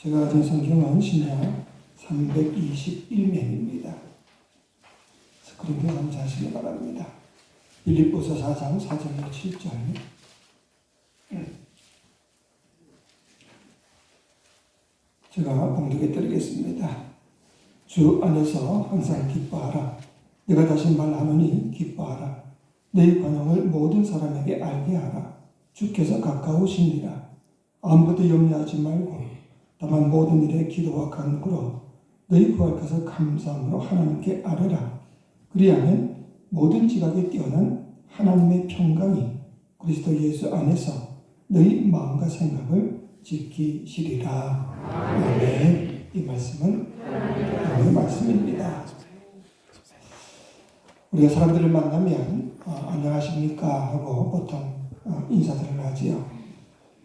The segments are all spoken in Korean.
제가 가진 성경은 신약 321면입니다. 스크린에 감사하시기 바랍니다. 빌립보서 4장 4절로 7절. 제가 봉독해 드리겠습니다. 주 안에서 항상 기뻐하라. 내가 다시 말하노니 기뻐하라. 내 관용을 모든 사람에게 알게 하라. 주께서 가까우시니라. 아무것도 염려하지 말고 다만 모든 일에 기도와 간구로 너희 구할 것을 감사함으로 하나님께 아뢰라. 그리하면 모든 지각에 뛰어난 하나님의 평강이 그리스도 예수 안에서 너희 마음과 생각을 지키시리라. 아멘. 이 말씀은 하나님의 말씀입니다. 우리가 사람들을 만나면 안녕하십니까 하고 보통 인사들을 하지요.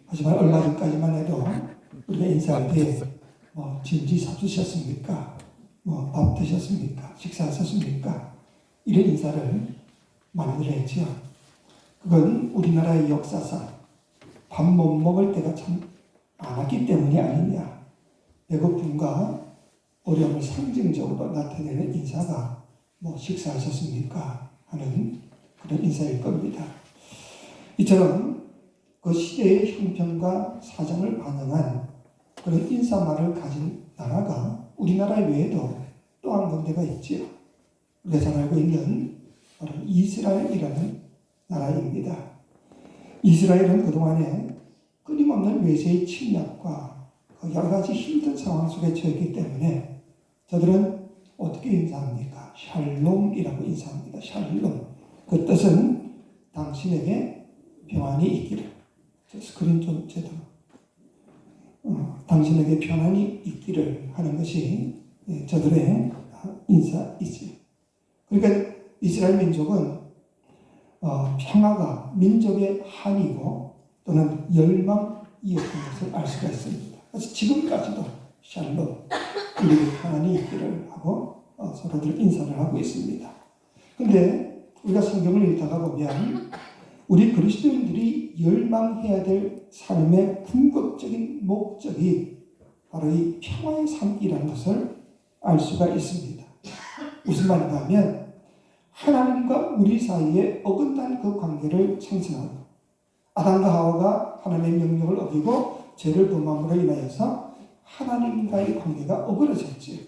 하지만 얼마 전까지만 해도 우리가 인사할 때 진지 삽수셨습니까? 밥 드셨습니까? 식사하셨습니까? 이런 인사를 많이들 했지요. 그건 우리나라의 역사상 밥 못 먹을 때가 참 많았기 때문이 아니냐. 배고픔과 어려움을 상징적으로 나타내는 인사가 식사하셨습니까? 하는 그런 인사일 겁니다. 이처럼 그 시대의 형편과 사정을 반영한 그런 인사말을 가진 나라가 우리나라 외에도 또 한 군데가 있지요. 우리가 잘 알고 있는 바로 이스라엘이라는 나라입니다. 이스라엘은 그동안에 끊임없는 외세의 침략과 여러 가지 힘든 상황 속에 처했기 때문에 저들은 어떻게 인사합니까? 샬롬이라고 인사합니다. 샬롬. 그 뜻은 당신에게 평안이 있기를. 스크린 좀 제대로. 당신에게 평안이 있기를 하는 것이 저들의 인사이지. 그러니까 이스라엘 민족은 평화가 민족의 한이고 또는 열망이었던 것을 알 수가 있습니다. 그래서 지금까지도 샬롬, 우리에게 평안이 있기를 하고 서로들 인사를 하고 있습니다. 그런데 우리가 성경을 읽다가 보면 우리 그리스도인들이 열망해야 될 삶의 궁극적인 목적이 바로 이 평화의 삶이라는 것을 알 수가 있습니다. 무슨 말인가 하면 하나님과 우리 사이에 어긋난 그 관계를 창설하고 아담과 하와가 하나님의 명령을 어기고 죄를 범함으로 인하여서 하나님과의 관계가 어그러졌지.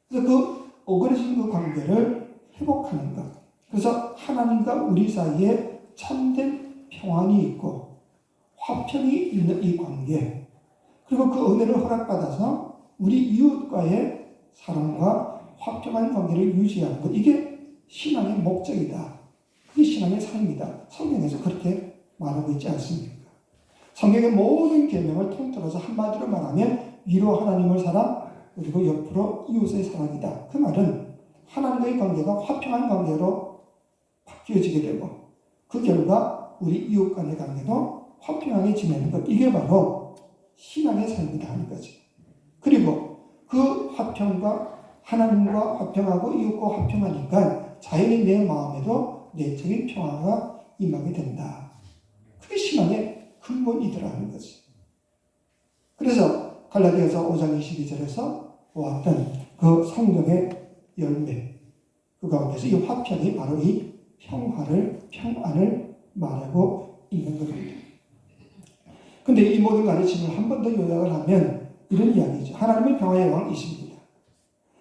그래서 그 어그러진 그 관계를 회복하는 것. 그래서 하나님과 우리 사이에 참된 평안이 있고 화평이 있는 이 관계, 그리고 그 은혜를 허락받아서 우리 이웃과의 사랑과 화평한 관계를 유지하는 것, 이게 신앙의 목적이다. 그게 신앙의 삶이다. 성경에서 그렇게 말하고 있지 않습니까? 성경의 모든 계명을 통틀어서 한마디로 말하면 위로 하나님을 사랑, 그리고 옆으로 이웃의 사랑이다. 그 말은 하나님과의 관계가 화평한 관계로 바뀌어지게 되고 그 결과 우리 이웃 간의 관계도 화평하게 지내는 것, 이게 바로 신앙의 삶이다 하는 거지. 그리고 그 화평과 하나님과 화평하고 이웃과 화평하니까 자연히 내 마음에도 내적인 평화가 임하게 된다. 그게 신앙의 근본이더라 하는 거지. 그래서 갈라디아서 5장 22절에서 보았던 그 성령의 열매, 그 가운데서 이 화평이 바로 이 평안을 말하고 있는 겁니다. 근데 이 모든 가르침을 한 번 더 요약을 하면 이런 이야기죠. 하나님은 평화의 왕이십니다.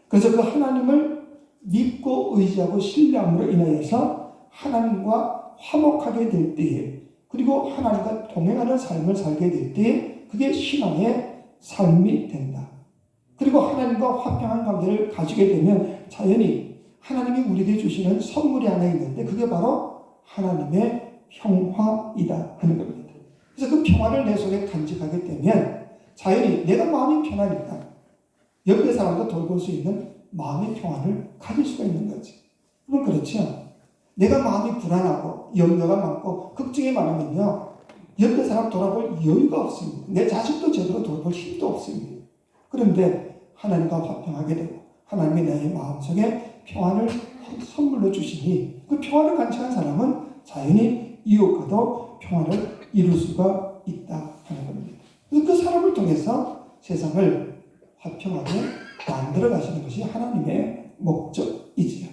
그래서 그 하나님을 믿고 의지하고 신뢰함으로 인하여서 하나님과 화목하게 될 때에, 그리고 하나님과 동행하는 삶을 살게 될 때에 그게 신앙의 삶이 된다. 그리고 하나님과 화평한 관계를 가지게 되면 자연히 하나님이 우리에게 주시는 선물이 하나 있는데 그게 바로 하나님의 평화이다 하는 겁니다. 그래서 그 평화를 내 속에 간직하게 되면 자연히 내가 마음이 편하니까 옆에 사람도 돌볼 수 있는 마음의 평안을 가질 수가 있는 거지. 그럼 그렇죠. 내가 마음이 불안하고 염려가 많고 걱정이 많으면요, 옆에 사람 돌아볼 여유가 없습니다. 내 자식도 제대로 돌볼 힘도 없습니다. 그런데 하나님과 화평하게 되고 하나님이 내 마음속에 평안을 선물로 주시니 그 평안을 간직한 사람은 자연히 이웃과도 평안을 이룰 수가 있다 하는 겁니다. 그래서 그 사람을 통해서 세상을 화평하게 만들어 가시는 것이 하나님의 목적이지요.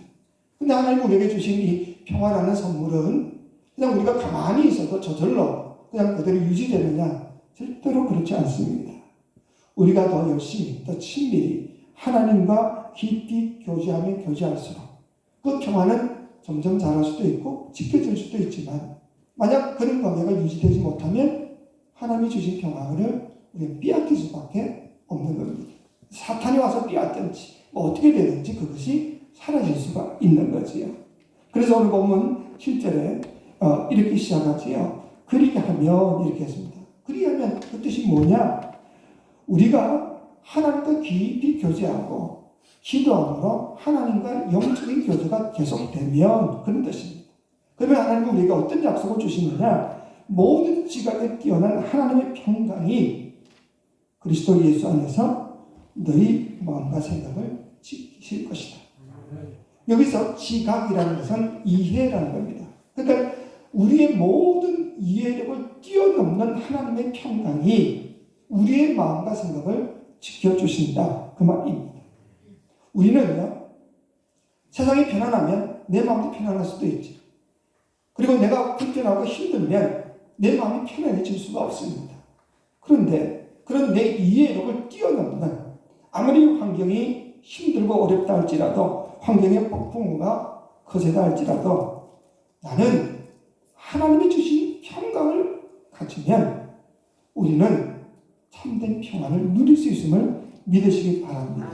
근데 하나님 우리에게 주신 이 평화라는 선물은 그냥 우리가 가만히 있어도 저절로 그냥 그대로 유지되느냐? 절대로 그렇지 않습니다. 우리가 더 열심히, 더 친밀히 하나님과 깊이 교제하면 교제할수록 그 평화는 점점 자랄 수도 있고 지켜질 수도 있지만 만약 그런 관계가 유지되지 못하면 하나님이 주신 평화를 우리가 빼앗길 수밖에 없는 겁니다. 사탄이 와서 빼앗든지 어떻게 되든지 그것이 사라질 수가 있는 거지요. 그래서 오늘 본문 7절에 이렇게 시작하지요. 그리게 하면 이렇게 했습니다. 그리게 하면 그 뜻이 뭐냐? 우리가 하나님과 깊이 교제하고 기도함으로 하나님과 영적인 교제가 계속되면 그런 뜻입니다. 그러면 하나님은 우리가 어떤 약속을 주시느냐? 모든 지각에 뛰어난 하나님의 평강이 그리스도 예수 안에서 너희 마음과 생각을 지키실 것이다. 여기서 지각이라는 것은 이해라는 겁니다. 그러니까 우리의 모든 이해력을 뛰어넘는 하나님의 평강이 우리의 마음과 생각을 지켜주신다. 그 말입니다. 우리는요, 세상이 편안하면 내 마음도 편안할 수도 있지. 그리고 내가 불편하고 힘들면 내 마음이 편안해질 수가 없습니다. 그런데 그런 내 이해력을 뛰어넘는 아무리 환경이 힘들고 어렵다 할지라도 환경의 폭풍우가 거세다 할지라도 나는 하나님이 주신 평강을 가지면 우리는 참된 평안을 누릴 수 있음을 믿으시기 바랍니다.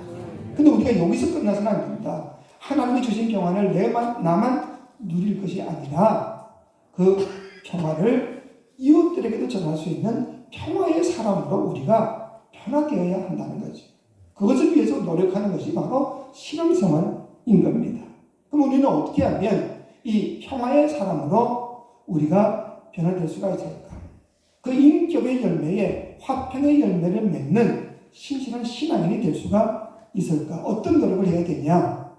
근데 우리가 여기서 끝나서는 안 됩니다. 하나님이 주신 평안을 나만 누릴 것이 아니라 그 평안을 이웃들에게도 전할 수 있는 평화의 사람으로 우리가 변화되어야 한다는 거죠. 그것을 위해서 노력하는 것이 바로 신앙생활인 겁니다. 그럼 우리는 어떻게 하면 이 평화의 사람으로 우리가 변화될 수가 있을까? 그 인격의 열매에 화평의 열매를 맺는 신실한 신앙인이 될 수가 있을까? 어떤 노력을 해야 되냐?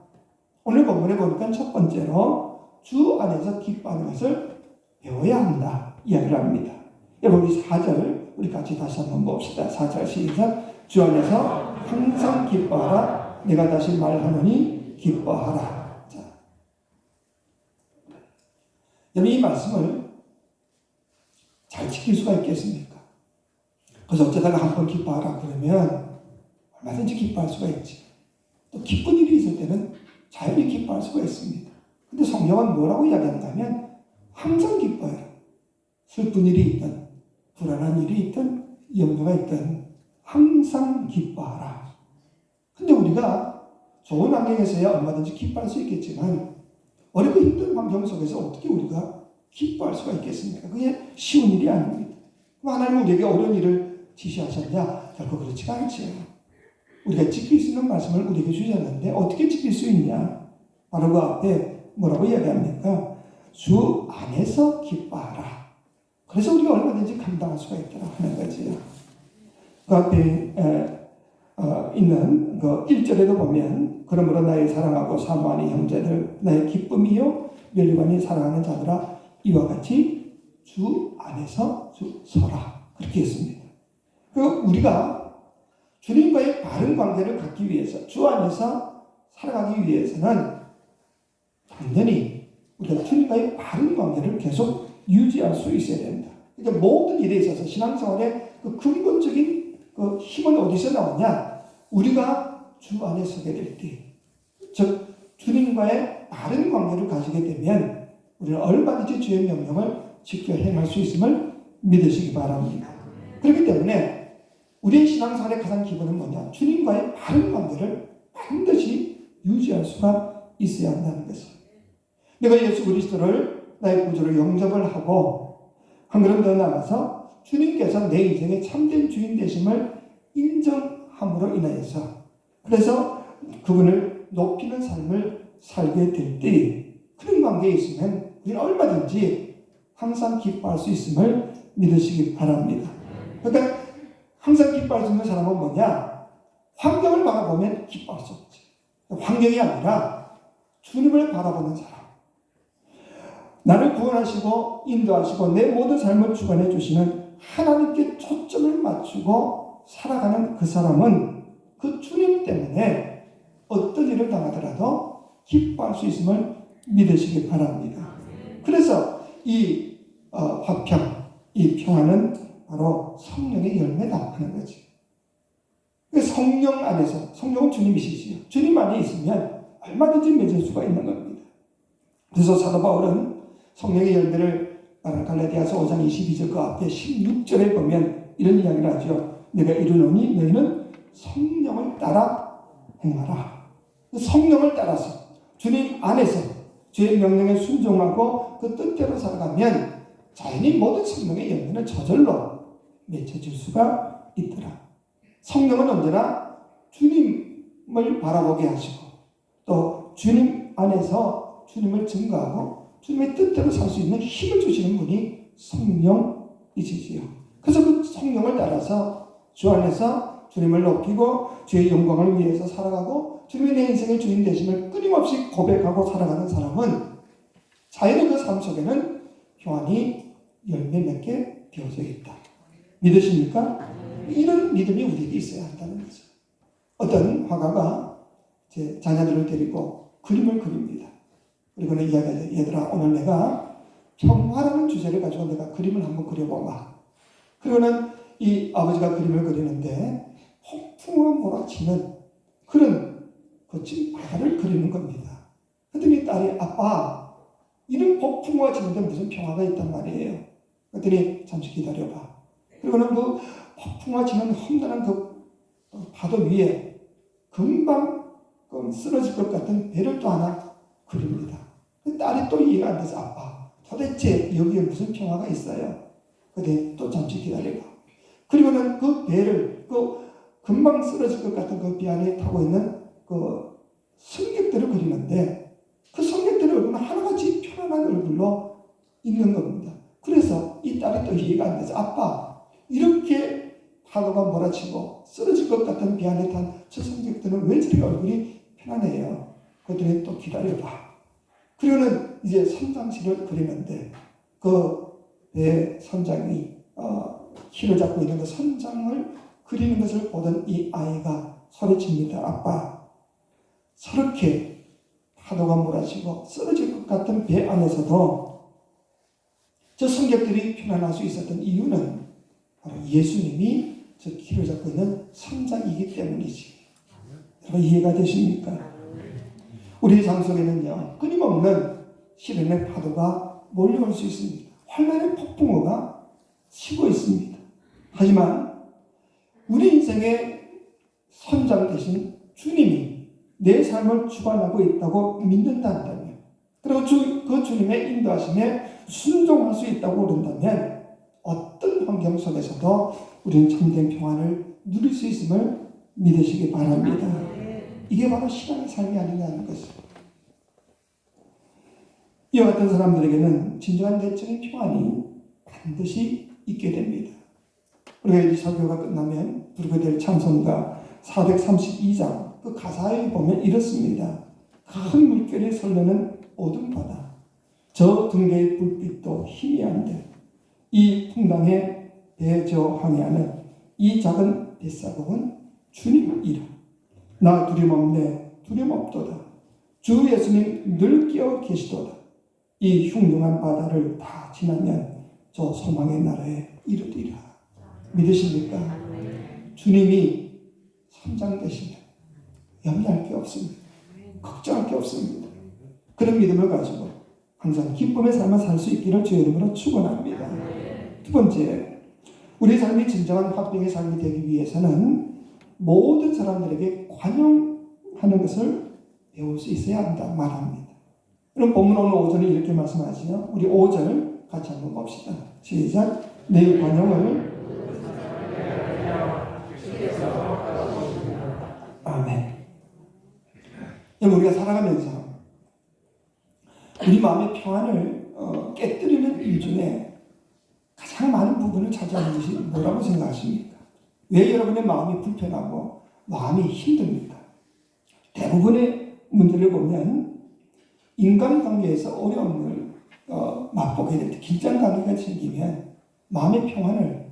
오늘 본문에 보니까 첫 번째로 주 안에서 기뻐하는 것을 배워야 한다 이야기를 합니다. 여러분 우리 4절 우리 같이 다시 한번 봅시다. 4절 시작. 주 안에서 항상 기뻐하라. 내가 다시 말하노니 기뻐하라. 자, 여러분 이 말씀을 잘 지킬 수가 있겠습니까? 그래서 어쩌다가 한 번 기뻐하라 그러면 얼마든지 기뻐할 수가 있지. 또 기쁜 일이 있을 때는 자연히 기뻐할 수가 있습니다. 근데 성경은 뭐라고 이야기한다면 항상 기뻐해라. 슬픈 일이 있든 불안한 일이 있든 염려가 있든 항상 기뻐하라. 근데 우리가 좋은 환경에서야 얼마든지 기뻐할 수 있겠지만 어렵고 힘든 환경 속에서 어떻게 우리가 기뻐할 수가 있겠습니까? 그게 쉬운 일이 아닙니다. 그럼 하나님은 우리에게 어려운 일을 지시하셨냐? 결코 그렇지가 않지요. 우리가 지킬 수 있는 말씀을 우리에게 주셨는데 어떻게 지킬 수 있냐? 바로 그 앞에 뭐라고 이야기합니까? 주 안에서 기뻐하라. 그래서 우리가 얼마든지 감당할 수가 있다고 하는 거지요. 그 앞에 있는 그 1절에도 보면 그러므로 나의 사랑하고 사모하는 형제들 나의 기쁨이요 멸류관이 사랑하는 자들아 이와 같이 주 안에서 서라 그렇게 했습니다. 그 우리가 주님과의 바른 관계를 갖기 위해서 주 안에서 살아가기 위해서는 당연히 우리가 주님과의 바른 관계를 계속 유지할 수 있어야 됩니다. 그러니까 모든 일에 있어서 신앙생활의 그 근본적인 그 힘은 어디서 나오냐? 우리가 주 안에 서게 될 때, 즉 주님과의 바른 관계를 가지게 되면 우리는 얼마든지 주의 명령을 지켜 행할 수 있음을 믿으시기 바랍니다. 그렇기 때문에 우리의 신앙생활의 가장 기본은 뭐냐? 주님과의 바른 관계를 반드시 유지할 수가 있어야 한다는 것입니다. 내가 예수 그리스도를 나의 구주로 영접을 하고 한 걸음 더 나아가서 주님께서 내 인생의 참된 주인 되심을 인정함으로 인하여서 그래서 그분을 높이는 삶을 살게 될 때 그런 관계에 있으면 우리는 얼마든지 항상 기뻐할 수 있음을 믿으시기 바랍니다. 그러니까 항상 기뻐할 수 있는 사람은 뭐냐? 환경을 바라보면 기뻐할 수 없지. 환경이 아니라 주님을 바라보는 사람. 나를 구원하시고 인도하시고 내 모든 삶을 주관해 주시는 하나님께 초점을 맞추고 살아가는 그 사람은 그 주님 때문에 어떤 일을 당하더라도 기뻐할 수 있음을 믿으시기 바랍니다. 그래서 이 화평, 이 평화는 바로 성령의 열매다 하는 거지. 성령 안에서, 성령은 주님이시지요. 주님 안에 있으면 얼마든지 맺을 수가 있는 겁니다. 그래서 사도 바울은 성령의 열매를 갈라디아서 5장 22절 그 앞에 16절에 보면 이런 이야기를 하죠. 내가 이르노니 너희는 성령을 따라 행하라. 성령을 따라서 주님 안에서 주의 명령에 순종하고 그 뜻대로 살아가면 자연히 모든 성령의 열매는 저절로 맺혀질 수가 있더라. 성령은 언제나 주님을 바라보게 하시고 또 주님 안에서 주님을 증거하고 주님의 뜻대로 살 수 있는 힘을 주시는 분이 성령이시지요. 그래서 그 성령을 따라서 주 안에서 주님을 높이고 주의 영광을 위해서 살아가고 주님의 내 인생의 주인 되심을 끊임없이 고백하고 살아가는 사람은 자연히 그 삶 속에는 평안이 열매 맺게 되어져 있다. 믿으십니까? 이런 믿음이 우리에게 있어야 한다는 거죠. 어떤 화가가 제 자녀들을 데리고 그림을 그립니다. 그리고는 이야기하죠. 얘들아, 오늘 내가 평화라는 주제를 가지고 내가 그림을 한번 그려보마. 그리고는 이 아버지가 그림을 그리는데 폭풍우가 몰아치는 그런 거친 바다를 그리는 겁니다. 그랬더니 딸이 아빠, 이런 폭풍우가 치는데 무슨 평화가 있단 말이에요. 그랬더니 잠시 기다려봐. 그리고는 그 폭풍우가 치는 험난한 그 파도 위에 금방 쓰러질 것 같은 배를 또 하나 그립니다. 딸이 또 이해가 안 돼서 아빠, 도대체 여기에 무슨 평화가 있어요? 그런데 또 잠시 기다려봐. 그리고는 그 배를 금방 쓰러질 것 같은 그 배 안에 타고 있는 그 승객들을 그리는데 그 승객들의 얼굴은 하나같이 편안한 얼굴로 있는 겁니다. 그래서 이 딸이 또 이해가 안 돼서 아빠, 이렇게 파도가 몰아치고 쓰러질 것 같은 배 안에 탄 저 승객들은 왜 저렇게 얼굴이 편안해요? 그들이 또 기다려봐. 그리고는 이제 선장실을 그리는데 그 배 선장이 키를 잡고 있는 그 선장을 그리는 것을 보던 이 아이가 소리칩니다. 아빠, 저렇게 파도가 몰아치고 쓰러질 것 같은 배 안에서도 저 승객들이 편안할 수 있었던 이유는 바로 예수님이 저 키를 잡고 있는 선장이기 때문이지. 여러분 이해가 되십니까? 우리 삶 속에는요, 끊임없는 시련의 파도가 몰려올 수 있습니다. 환난의 폭풍우가 치고 있습니다. 하지만 우리 인생의 선장 되신 주님이 내 삶을 주관하고 있다고 믿는다면, 그리고 그 주님의 인도하심에 순종할 수 있다고 그런다면 어떤 환경 속에서도 우리는 참된 평안을 누릴 수 있음을 믿으시기 바랍니다. 이게 바로 신앙의 삶이 아니냐는 것입니다. 이와 같은 사람들에게는 진정한 내적인 평안이 반드시 있게 됩니다. 우리가 이 설교가 끝나면 부르게 될 찬송가 432장 그 가사에 보면 이렇습니다. 큰 물결에 설레는 어둠 바다, 저 등대의 불빛도 희미한데 이 풍랑에 배저항해하는 이 작은 뱃사공은 주님이라. 나 두려움없네, 두려움없도다. 주 예수님 늘 끼어 계시도다. 이 흉흉한 바다를 다 지나면 저 소망의 나라에 이르리라. 믿으십니까? 주님이 선장 되시면 염려할 게 없습니다. 걱정할 게 없습니다. 그런 믿음을 가지고 항상 기쁨의 삶을 살 수 있기를 주의 이름으로 축원합니다. 두 번째, 우리 삶이 진정한 화평의 삶이 되기 위해서는 모든 사람들에게 관용하는 것을 배울 수 있어야 한다 말합니다. 그럼 본문 오늘 5절에 이렇게 말씀하시죠. 우리 5절 같이 한번 봅시다. 시작. 내 관용을 아멘. 우리가 살아가면서 우리 마음의 평안을 깨뜨리는 일 중에 가장 많은 부분을 차지하는 것이 뭐라고 생각하십니까? 왜 여러분의 마음이 불편하고 마음이 힘듭니까? 대부분의 문제를 보면 인간관계에서 어려움을 맛보게 될 때, 긴장관계가 생기면 마음의 평안을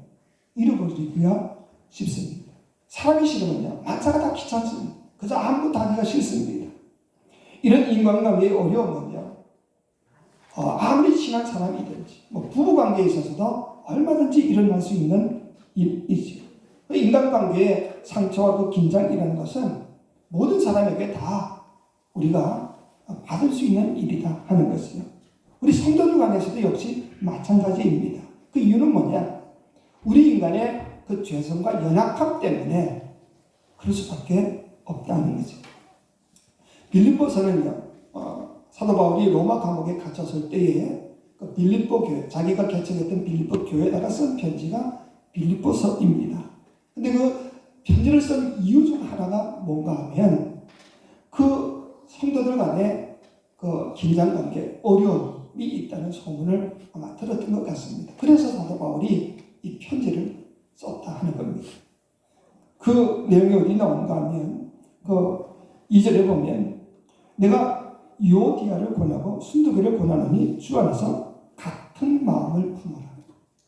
잃어버리기가 쉽습니다. 사람이 싫으면요, 만사가 다 귀찮습니다. 그저 아무것도 하기가 싫습니다. 이런 인간관계의 어려움은요, 아무리 친한 사람이든지 부부관계에 있어서도 얼마든지 일어날 수 있는 일이죠. 인간관계의 상처와 그 긴장이라는 것은 모든 사람에게 다 우리가 받을 수 있는 일이다 하는 것이요. 우리 성도들 간에서도 역시 마찬가지입니다. 그 이유는 뭐냐? 우리 인간의 그 죄성과 연약함 때문에 그럴 수밖에 없다는 거죠. 빌립보서는요, 사도 바울이 로마 감옥에 갇혔을 때에 그 빌립보 교회, 자기가 개척했던 빌립보 교회에다가 쓴 편지가 빌립보서입니다. 근데 그 편지를 쓴 이유 중 하나가 뭔가 하면 그 성도들 간에 그 긴장관계, 어려움이 있다는 소문을 아마 들었던 것 같습니다. 그래서 사도 바울이 이 편지를 썼다 하는 겁니다. 그 내용이 어디 나온가 하면 그 2절에 보면 내가 유오디아를 권하고 순두계를 권하노니 주 안에서 같은 마음을 품어라.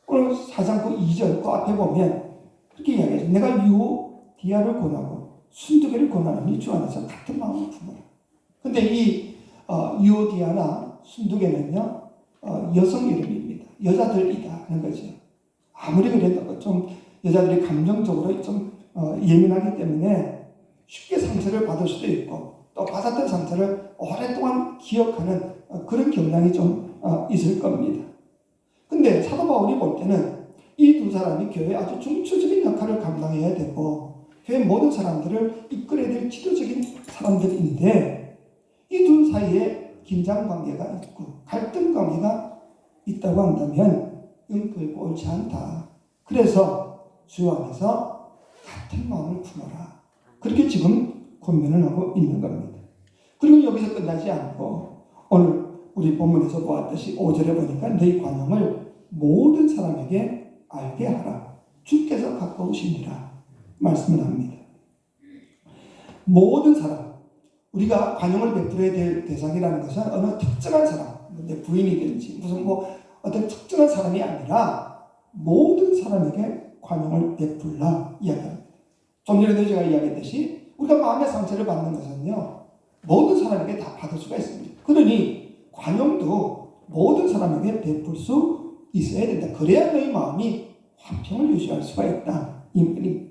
오늘 4장 그 2절 그 앞에 보면 그렇게 이야기하죠. 내가 유오디아를 권하고 순두계를 권하노니 주 안에서 같은 마음을 품어라. 근데 이 유오디아나 순두계는요, 여성 이름입니다. 여자들이다 하는 거죠. 아무리 그래도 좀 여자들이 감정적으로 좀 예민하기 때문에 쉽게 상처를 받을 수도 있고 또 받았던 상처를 오랫동안 기억하는 그런 경향이 좀 있을 겁니다. 근데 사도 바울이 볼 때는 이 두 사람이 교회에 아주 중추적인 역할을 감당해야 되고 교회 모든 사람들을 이끌어야 될 지도적인 사람들인데 이 둘 사이에 긴장 관계가 있고 갈등 관계가 있다고 한다면 이건 결코 옳지 않다. 그래서 주 안에서 같은 마음을 품어라. 그렇게 지금 권면을 하고 있는 겁니다. 그리고 여기서 끝나지 않고 오늘 우리 본문에서 보았듯이 5절에 보니까 너희 관용을 모든 사람에게 알게 하라. 주께서 가까우시니라 말씀을 합니다. 모든 사람, 우리가 관용을 베풀어야 될 대상이라는 것은 어느 특정한 사람, 내 부인이든지 무슨 어떤 특정한 사람이 아니라 모든 사람에게 관용을 베풀라 이야기합니다. 좀 전에도 제가 이야기했듯이 우리가 마음의 상처를 받는 것은요, 모든 사람에게 다 받을 수가 있습니다. 그러니 관용도 모든 사람에게 베풀 수 있어야 된다. 그래야 너희 마음이 화평을 유지할 수가 있다. 이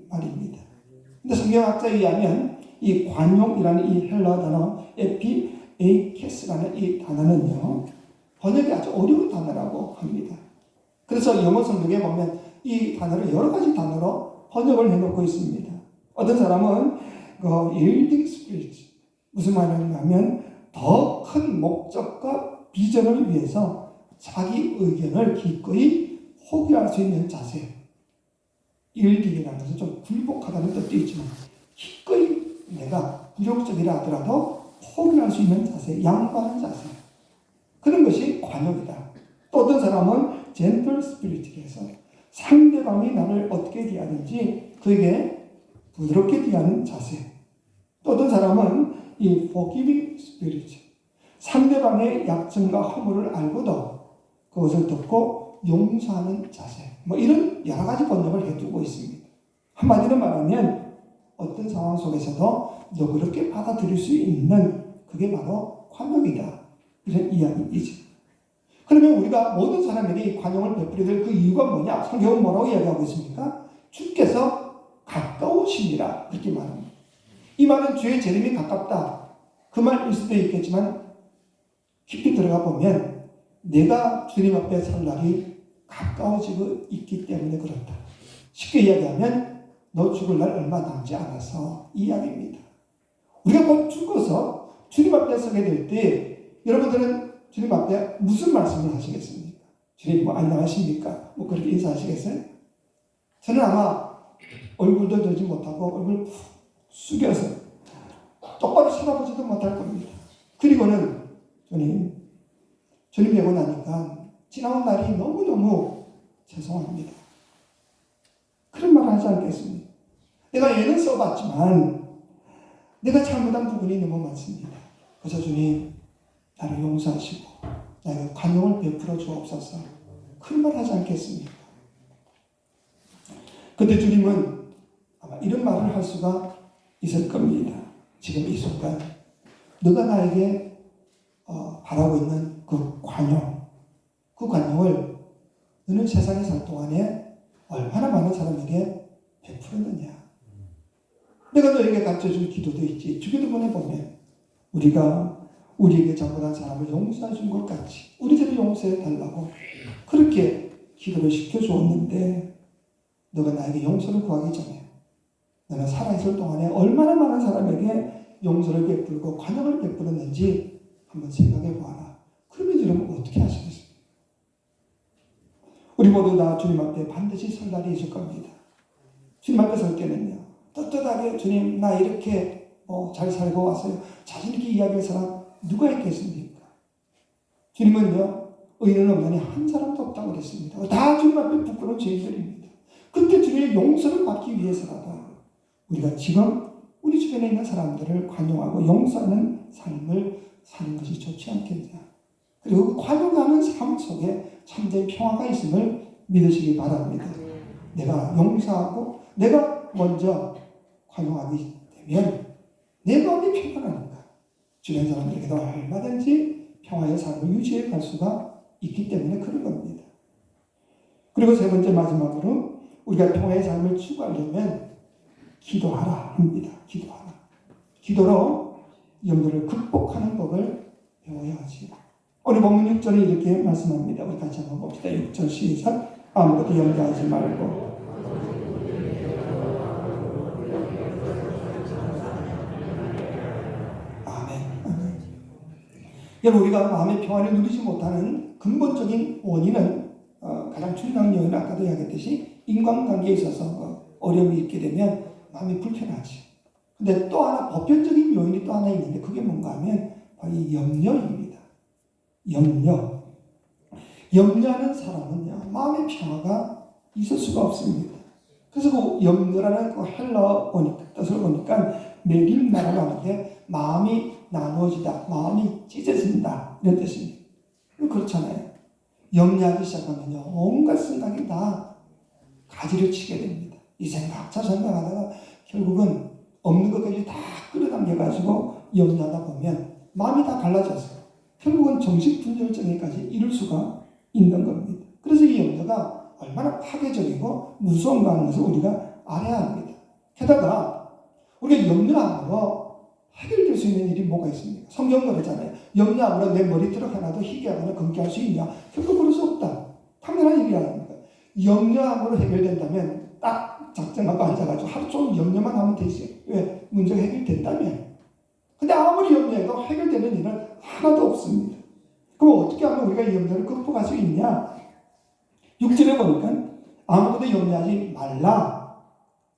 말입니다. 근데 성경학자에 의하면 이 관용이라는 이 헬라 단어 에피에이케스라는 이 단어는요, 번역이 아주 어려운 단어라고 합니다. 그래서 영어 성경에 보면 이 단어를 여러 가지 단어로 번역을 해놓고 있습니다. 어떤 사람은 yielding spirit, 무슨 말이냐면 더 큰 목적과 비전을 위해서 자기 의견을 기꺼이 포기할 수 있는 자세. yielding이라는 것은 좀 굴복하다는 뜻도 있지만 기꺼이 내가 부정적이라 하더라도 포기할 수 있는 자세, 양보하는 자세. 그런 것이 관용이다. 또 어떤 사람은 gentle spirit에서 상대방이 나를 어떻게 대하는지 그에게 부드럽게 대하는 자세. 또 어떤 사람은 이 forgiving spirit, 상대방의 약점과 허물을 알고도 그것을 덮고 용서하는 자세. 이런 여러 가지 번역을 해두고 있습니다. 한마디로 말하면 어떤 상황 속에서도 너그럽게 받아들일 수 있는 그게 바로 관용이다. 이런 이야기이죠. 그러면 우리가 모든 사람에게 이 관용을 베풀어야 될 그 이유가 뭐냐? 성경은 뭐라고 이야기하고 있습니까? 주께서 가까우시니라 그렇게 말합니다. 이 말은 주의 재림이 가깝다. 그 말일 수도 있겠지만 깊이 들어가 보면 내가 주님 앞에 설 날이 가까워지고 있기 때문에 그렇다. 쉽게 이야기하면 너 죽을 날 얼마 남지 않아서 이야기입니다. 우리가 곧 죽어서 주님 앞에 서게 될 때 여러분들은 주님 앞에 무슨 말씀을 하시겠습니까? 주님 안녕하십니까? 그렇게 인사하시겠어요? 저는 아마 얼굴도 들지 못하고 얼굴 푹 숙여서 똑바로 쳐다보지도 못할 겁니다. 그리고는 주님 뵈고 나니까 지나온 날이 너무너무 죄송합니다. 그런 말 하지 않겠습니까? 내가 애는 써봤지만 내가 잘못한 부분이 너무 많습니다. 그래서 주님 나를 용서하시고 나에게 관용을 베풀어 주옵소서. 그런 말 하지 않겠습니까? 그때 주님은 아마 이런 말을 할 수가 있을 겁니다. 지금 이 순간 너가 나에게 바라고 있는 그 관용을 너는 세상에 살 동안에 얼마나 많은 사람에게 베풀었느냐. 내가 너에게 가르쳐준 기도도 있지. 주기도문에 보면 우리가 우리에게 잘못한 사람을 용서해 준 것 같이 우리들을 용서해 달라고 그렇게 기도를 시켜주었는데 너가 나에게 용서를 구하기 전에 너는 살아있을 동안에 얼마나 많은 사람에게 용서를 베풀고 관용을 베풀었는지 한번 생각해 보아라. 그러면 여러분 어떻게 하시겠습니까? 우리 모두 다 주님 앞에 반드시 설 날이 있을 겁니다. 주님 앞에 설 때는요, 떳떳하게 주님 나 이렇게 잘 살고 왔어요. 자신 있게 이야기할 사람 누가 있겠습니까? 주님은요, 의인은 없나니 한 사람도 없다고 그랬습니다. 다 주님 앞에 부끄러운 죄인들입니다. 그때 주님의 용서를 받기 위해서라도 우리가 지금 우리 주변에 있는 사람들을 관용하고 용서하는 삶을 사는 것이 좋지 않겠냐. 그리고 그 관용하는 삶 속에 참된 평화가 있음을 믿으시기 바랍니다. 내가 용서하고 내가 먼저 관용하게 되면 내 마음이 평안하니까 주변 사람들에게도 얼마든지 평화의 삶을 유지해 갈 수가 있기 때문에 그런 겁니다. 그리고 세 번째 마지막으로 우리가 평화의 삶을 추구하려면 기도하라 합니다. 기도하라. 기도로 염려를 극복하는 법을 배워야 하지요. 오늘 본문 6절에 이렇게 말씀합니다. 우리 같이 한번 봅시다. 6절 시작. 아무것도 염려하지 말고 여러분 우리가 마음의 평안을 누리지 못하는 근본적인 원인은 가장 중요한 요인은 아까도 이야기했듯이 인간관계에 있어서 어려움이 있게 되면 마음이 불편하지. 근데 또 하나 보편적인 요인이 또 하나 있는데 그게 뭔가 하면 바로 이 염려입니다. 염려하는 사람은요 마음의 평화가 있을 수가 없습니다. 그래서 그 염려라는 그 헬라어 뜻을 보니까 메림나라고 하는데 마음이 나누어지다, 마음이 찢어진다 이런 뜻입니다. 그렇잖아요. 염려하기 시작하면요 온갖 생각이 다 가지를 치게 됩니다. 이 생각 저 생각하다가 결국은 없는 것까지 다 끌어당겨가지고 염려하다 보면 마음이 다 갈라져서 결국은 정신분열증에까지 이를 수가 있는 겁니다. 그래서 이 염려가 얼마나 파괴적이고 무서운가 하는 것을 우리가 알아야 합니다. 게다가 우리가 염려함으로 해결될 수 있는 일이 뭐가 있습니까? 성경은 그러잖아요. 염려함으로 내 머리털 하나도 희게 하거나 검게 할 수 있냐? 결국 그럴 수 없다. 당연한 얘기 아닙니까? 염려함으로 해결된다면 딱 작정하고 앉아가지고 하루 종일 염려만 하면 되지. 왜? 문제가 해결된다면. 근데 아무리 염려해도 해결되는 일은 하나도 없습니다. 그럼 어떻게 하면 우리가 이 염려를 극복할 수 있냐? 6절에 보니까 아무것도 염려하지 말라.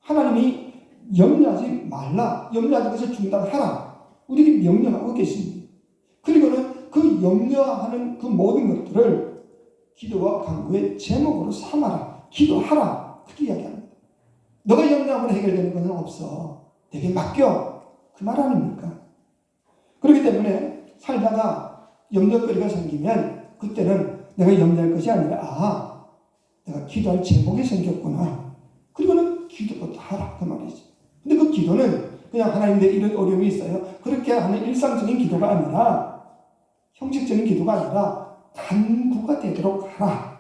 하나님이 염려하지 말라. 염려하는 것을 중단하라. 우리에게 명령하고 계십니다. 그리고는 그 염려하는 그 모든 것들을 기도와 간구의 제목으로 삼아라. 기도하라. 그렇게 이야기합니다. 너가 염려하면 해결되는 것은 없어. 내게 맡겨. 그 말 아닙니까? 그렇기 때문에 살다가 염려거리가 생기면 그때는 내가 염려할 것이 아니라 내가 기도할 제목이 생겼구나. 그리고는 기도부터 하라. 그 말이지. 근데 그 기도는 그냥 하나님 내 이런 어려움이 있어요. 그렇게 하는 일상적인 기도가 아니라 형식적인 기도가 아니라 간구가 되도록 하라.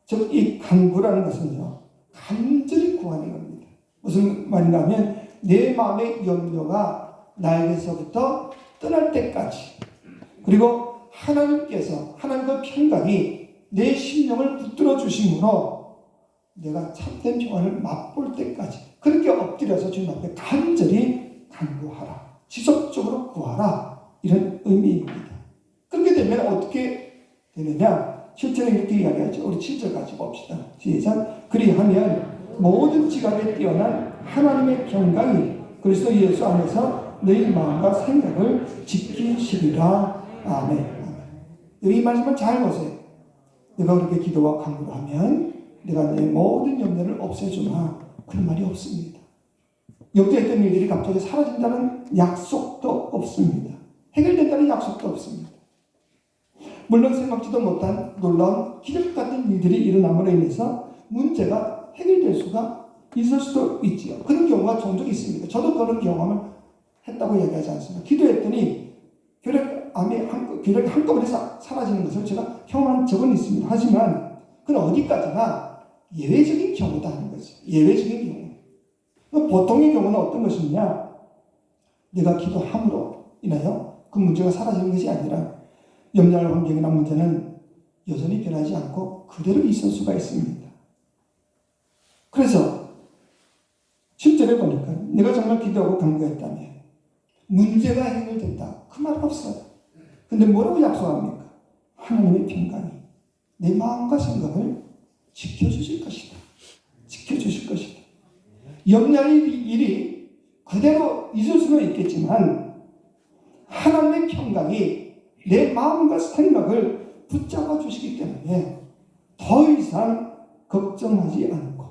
즉 이 간구라는 것은요. 간절히 구하는 겁니다. 무슨 말인가 하면 내 마음의 염려가 나에게서부터 떠날 때까지 그리고 하나님께서 하나님의 평강이 내 심령을 붙들어 주심으로 내가 참된 평안을 맛볼 때까지 그렇게 엎드려서 주님 앞에 간절히 간구하라. 지속적으로 구하라. 이런 의미입니다. 그렇게 되면 어떻게 되느냐? 실제로 이렇게 이야기하죠. 우리 7절 같이 봅시다. 시작. 그리하면 모든 지각에 뛰어난 하나님의 평강이 그리스도 예수 안에서 너희 마음과 생각을 지키시리라. 아멘. 이 말씀을 잘 보세요. 내가 그렇게 기도와 간구를 하면 내가 내 모든 염려를 없애주마. 그런 말이 없습니다. 염려했던 일들이 갑자기 사라진다는 약속도 없습니다. 해결된다는 약속도 없습니다. 물론 생각지도 못한 놀라운 기적 같은 일들이 일어남으로 인해서 문제가 해결될 수가 있을 수도 있지요. 그런 경우가 종종 있습니다. 저도 그런 경험을 했다고 얘기하지 않습니다. 기도했더니 혈액이 한꺼번에 사라지는 것을 제가 경험한 적은 있습니다. 하지만 그건 어디까지나 예외적인 경우다 하는 거죠. 예외적인 경우. 보통의 경우는 어떤 것이냐? 내가 기도함으로 인하여 그 문제가 사라지는 것이 아니라 염려할 환경이나 문제는 여전히 변하지 않고 그대로 있을 수가 있습니다. 그래서 실제로 보니까 내가 정말 기도하고 간구했다면 문제가 해결된다. 그 말 없어요. 근데 뭐라고 약속합니까? 하나님의 평강이 내 마음과 생각을 지켜주실 것이다. 지켜주실 것이다. 염려의 일이 그대로 있을 수는 있겠지만 하나님의 평강이 내 마음과 생각을 붙잡아 주시기 때문에 더 이상 걱정하지 않고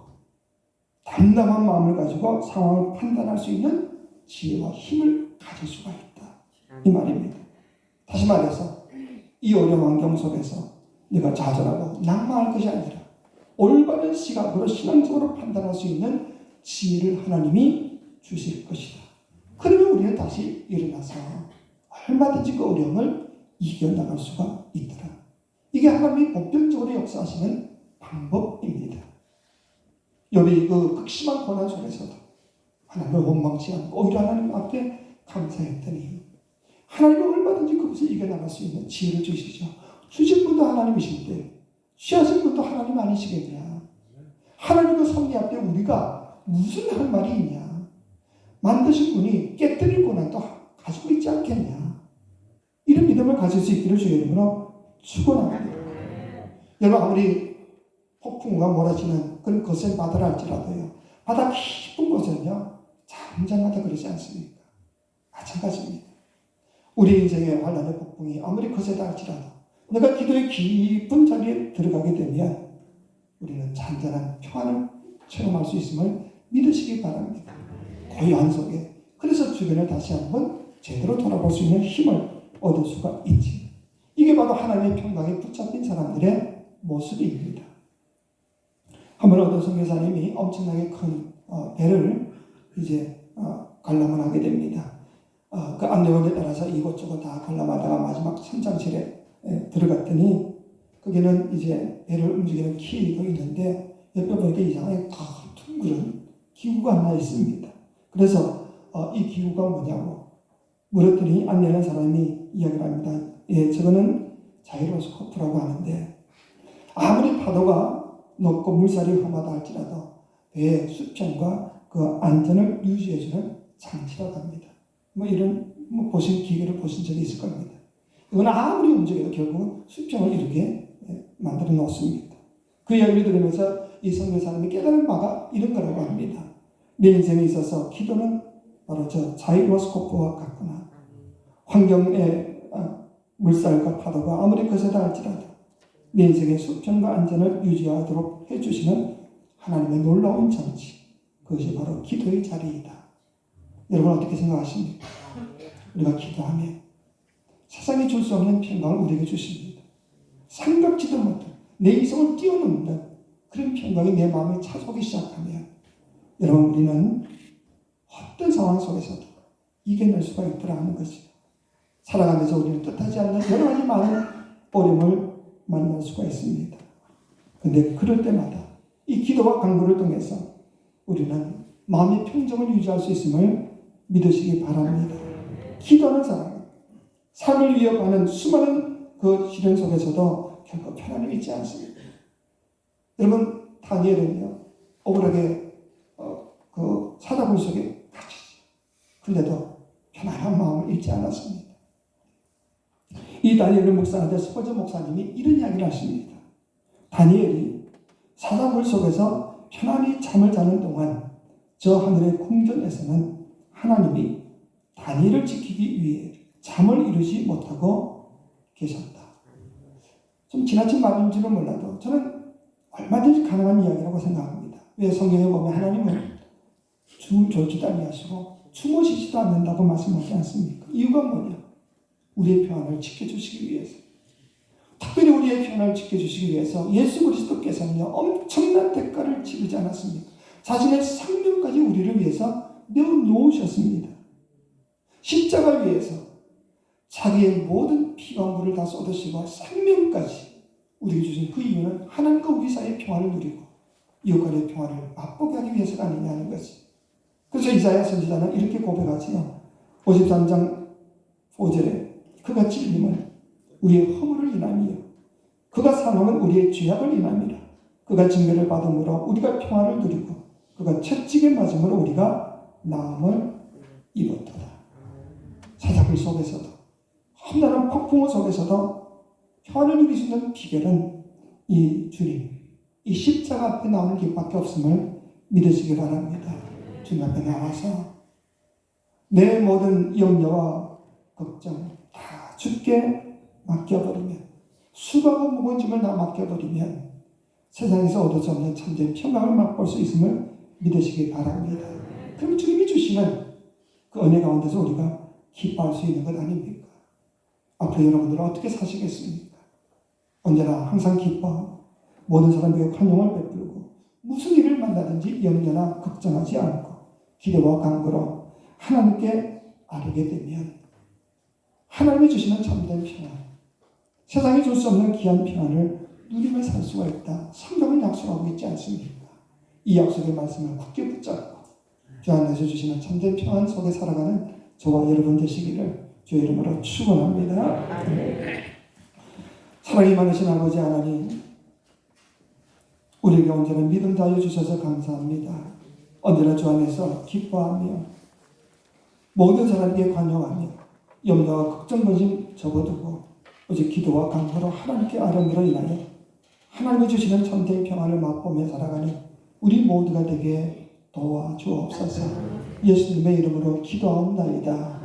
담담한 마음을 가지고 상황을 판단할 수 있는 지혜와 힘을 가질 수가 있다. 이 말입니다. 다시 말해서 이 어려운 환경 속에서 내가 좌절하고 낙망할 것이 아니라 올바른 시각으로 신앙적으로 판단할 수 있는 지혜를 하나님이 주실 것이다. 그러면 우리는 다시 일어나서 얼마든지 그 어려움을 이겨나갈 수가 있더라. 이게 하나님이 보편적으로 역사하시는 방법입니다. 욥이 그 극심한 고난 속에서도 하나님을 원망치 않고 오히려 하나님 앞에 감사했더니 하나님은 얼마든지 그것을 이겨나갈 수 있는 지혜를 주시죠. 주신 분도 하나님이신데 취하신 분도 하나님 아니시겠냐. 하나님의 섭리 앞에 우리가 무슨 할 말이 있냐. 만드신 분이 깨뜨릴 고난도 가지고 있지 않겠냐. 이런 믿음을 가질 수 있기를 주의 이름으로 축원합니다. 여러분 아무리 폭풍과 몰아치는 그런 거센 바다를 할지라도요. 바다 깊은 곳은요. 잠잠하다 그러지 않습니까? 마찬가지입니다. 우리 인생의 환난의 폭풍이 아무리 거세다 할지라도 내가 기도의 깊은 자리에 들어가게 되면 우리는 잔잔한 평안을 체험할 수 있음을 믿으시기 바랍니다. 고요한 속에. 그래서 주변을 다시 한번 제대로 돌아볼 수 있는 힘을 얻을 수가 있지. 이게 바로 하나님의 평강에 붙잡힌 사람들의 모습입니다. 한번 어떤 선교사님이 엄청나게 큰 배를 이제 관람을 하게 됩니다. 그 안내원에 따라서 이곳저곳 다 관람하다가 마지막 선장실에 들어갔더니 거기는 이제 배를 움직이는 키도 있는데 옆에 보니까 이상하게 둥그런 기구가 하나 있습니다. 그래서 이 기구가 뭐냐고 물었더니 안내하는 사람이 이야기를 합니다. 예, 저거는 자이로스코프라고 하는데 아무리 파도가 높고 물살이 험하다 할지라도 배의 수평과 그 안전을 유지해주는 장치라고 합니다. 이런 보신 기계를 보신 적이 있을 겁니다. 이건 아무리 움직여도 결국은 수평을 이렇게 만들어 놓습니다. 그 이야기를 들으면서 이 선교사님이 깨달은 바가 이런 거라고 합니다. 내 인생에 있어서 기도는 바로 저 자이로스코프와 같구나. 환경의 물살과 파도가 아무리 거세다 할지라도 내 인생의 수평과 안전을 유지하도록 해주시는 하나님의 놀라운 장치. 그것이 바로 기도의 자리이다. 여러분 어떻게 생각하십니까? 우리가 기도하면 세상이 줄 수 없는 평강을 우리에게 주십니다. 생각지도 못한 내 이성을 뛰어넘는 그런 평강이 내 마음에 찾아오기 시작하면 여러분 우리는 어떤 상황 속에서도 이겨낼 수가 있더라 하는 것이죠. 살아가면서 우리는 뜻하지 않는 여러 가지 많은 어려움을 만날 수가 있습니다. 그런데 그럴 때마다 이 기도와 간구를 통해서 우리는 마음의 평정을 유지할 수 있음을 믿으시기 바랍니다. 기도하는 사람, 삶을 위협하는 수많은 그 시련 속에서도 결코 편안함이 있지 않습니다. 여러분 다니엘은요 억울하게 그 사자굴 속에 갇히죠. 그런데도 편안한 마음을 잃지 않았습니다. 이 다니엘을 묵상하던 스포저 목사님이 이런 이야기를 하십니다. 다니엘이 사자굴 속에서 편안히 잠을 자는 동안 저 하늘의 궁전에서는 하나님이 다니엘을 지키기 위해 잠을 이루지 못하고 계셨다. 좀 지나친 말인지는 몰라도 저는 얼마든지 가능한 이야기라고 생각합니다. 왜 성경에 보면 하나님은 춤을 졸지도 아니하시고 주무시지도 않는다고 말씀하지 않습니까? 이유가 뭐냐? 우리의 평안을 지켜주시기 위해서. 특별히 우리의 평안을 지켜주시기 위해서 예수 그리스도께서는요 엄청난 대가를 치르지 않았습니까? 자신의 생명까지 우리를 위해서 내어놓으셨습니다. 십자가 위에서 자기의 모든 피와 물을 다 쏟으시고 생명까지 우리에게 주신 그 이유는 하나님과 우리 사이의 평화를 누리고 이웃간의 평화를 맛보게 하기 위해서가 아니냐는 것이. 그래서 이사야 선지자는 이렇게 고백하지요. 53장 5절에 그가 찔림은 우리의 허물을 인함이요 그가 상함은 우리의 죄악을 인함이라. 그가 징계를 받음으로 우리가 평화를 누리고 그가 채찍에 맞음으로 우리가 나음을 입었도다. 사자굴 속에서도 험난한 폭풍우 속에서도 평안을 누릴 수 있는 비결은 이 주님, 이 십자가 앞에 나오는 길밖에 없음을 믿으시기 바랍니다. 주님 앞에 나와서 내 모든 염려와 걱정 다 주께 맡겨버리면, 수고하고 무거운 짐을 다 맡겨버리면 세상에서 얻을 수 없는 참된 평강을 맛볼 수 있음을 믿으시기 바랍니다. 그럼 주님이 주시는 그 은혜 가운데서 우리가 기뻐할 수 있는 것 아닙니까? 앞으로 여러분들은 어떻게 사시겠습니까? 언제나 항상 기뻐하고 모든 사람에게宽용을 베풀고 무슨 일을 만나든지 염려나 걱정하지 않고 기대와 간구로 하나님께 아뢰게 되면 하나님이 주시는 참된 평안, 세상에 줄 수 없는 귀한 평안을 누리며 살 수가 있다. 성경은 약속하고 있지 않습니까? 이 약속의 말씀을 굳게 붙잡고 주 안에서 주시는 참된 평안 속에 살아가는 저와 여러분 되시기를 주의 이름으로 축원합니다. 사랑이 많으신 아버지 하나님, 우리에게 언제나 믿음 다해 주셔서 감사합니다. 언제나 주 안에서 기뻐하며 모든 사람에게 관용하며 염려와 걱정 근심 접어두고 오직 기도와 간구로 하나님께 아뢰므로 인하여 하나님이 주시는 참된 평안을 맛보며 살아가는 우리 모두가 되게 도와주옵소서. 예수님의 이름으로 기도하옵나이다.